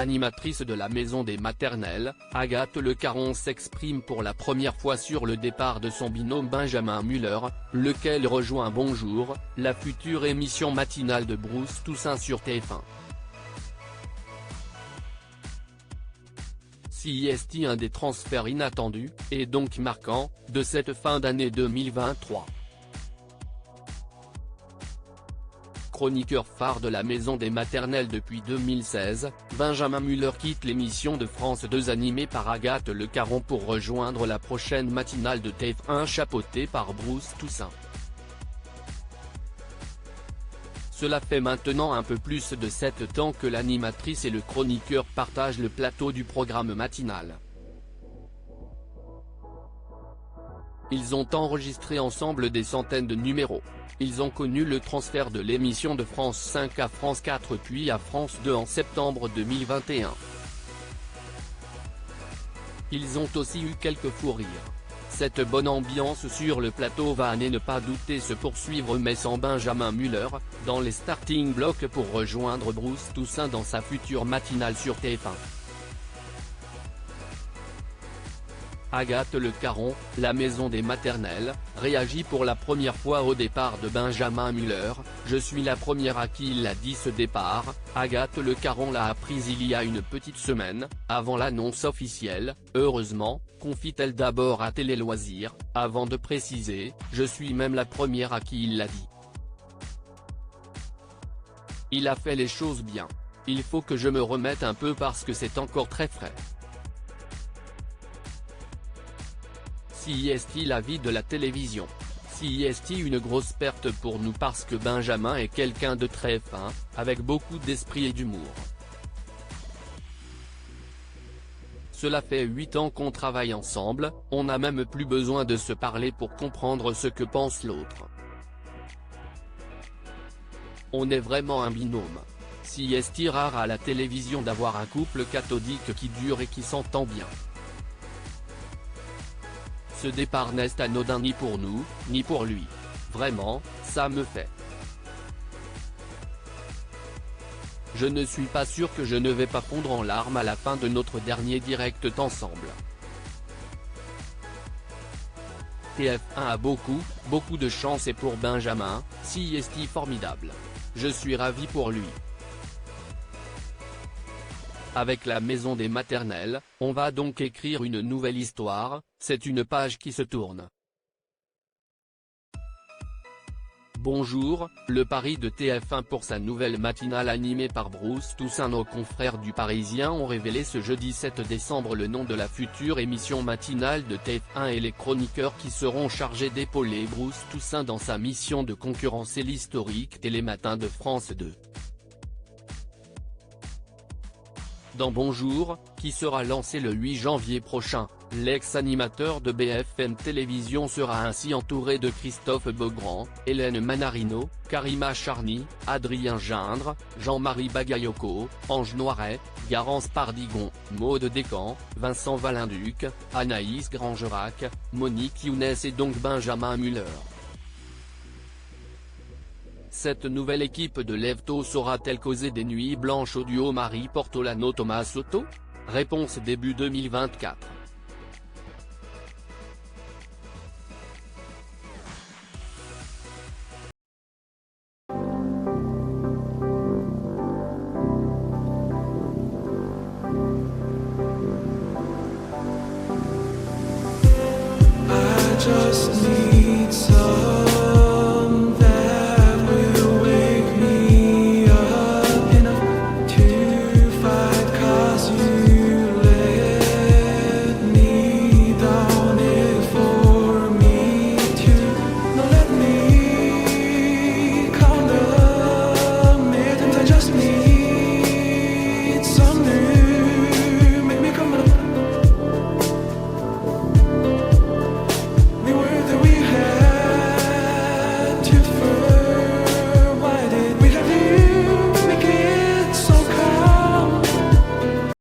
Animatrice de la maison des maternelles, Agathe Le Caron s'exprime pour la première fois sur le départ de son binôme Benjamin Müller, lequel rejoint Bonjour, la future émission matinale de Bruce Toussaint sur TF1. Si est un des transferts inattendus, et donc marquants, de cette fin d'année 2023. Chroniqueur phare de la maison des maternelles depuis 2016, Benjamin Müller quitte l'émission de France 2 animée par Agathe Le Caron pour rejoindre la prochaine matinale de TF1 chapeautée par Bruce Toussaint. Cela fait maintenant un peu plus de 7 ans que l'animatrice et le chroniqueur partagent le plateau du programme matinal. Ils ont enregistré ensemble des centaines de numéros. Ils ont connu le transfert de l'émission de France 5 à France 4 puis à France 2 en septembre 2021. Ils ont aussi eu quelques fous rires. Cette bonne ambiance sur le plateau va à ne pas douter se poursuivre mais sans Benjamin Müller, dans les starting blocks pour rejoindre Bruce Toussaint dans sa future matinale sur TF1. Agathe Le Caron, la maison des maternelles, réagit pour la première fois au départ de Benjamin Müller. « Je suis la première à qui il a dit ce départ », Agathe Le Caron l'a apprise il y a une petite semaine, avant l'annonce officielle, heureusement, confie-t-elle d'abord à Télé Loisirs, avant de préciser « Je suis même la première à qui il l'a dit. Il a fait les choses bien. Il faut que je me remette un peu parce que c'est encore très frais. » Si est la vie de la télévision. Si est une grosse perte pour nous parce que Benjamin est quelqu'un de très fin, avec beaucoup d'esprit et d'humour. Cela fait 8 ans qu'on travaille ensemble, on n'a même plus besoin de se parler pour comprendre ce que pense l'autre. On est vraiment un binôme. Si est rare à la télévision d'avoir un couple cathodique qui dure et qui s'entend bien. Ce départ n'est anodin ni pour nous, ni pour lui. Vraiment, ça me fait. Je ne suis pas sûr que je ne vais pas fondre en larmes à la fin de notre dernier direct ensemble. TF1 a beaucoup de chance et pour Benjamin, si est formidable. Je suis ravi pour lui. Avec la maison des maternelles, on va donc écrire une nouvelle histoire, c'est une page qui se tourne. Bonjour, le pari de TF1 pour sa nouvelle matinale animée par Bruce Toussaint. Nos confrères du Parisien ont révélé ce jeudi 7 décembre le nom de la future émission matinale de TF1 et les chroniqueurs qui seront chargés d'épauler Bruce Toussaint dans sa mission de concurrencer l'historique Télématin de France 2. Dans Bonjour, qui sera lancé le 8 janvier prochain, l'ex-animateur de BFM Télévision sera ainsi entouré de Christophe Beaugrand, Hélène Manarino, Karima Charny, Adrien Gindre, Jean-Marie Bagayoko, Ange Noiret, Garance Pardigon, Maude Descamps, Vincent Valinduc, Anaïs Grangerac, Monique Younes et donc Benjamin Müller. Cette nouvelle équipe de Lève-Tôt saura-t-elle causer des nuits blanches au duo Marie Portolano-Thomas Soto? Réponse début 2024. I just need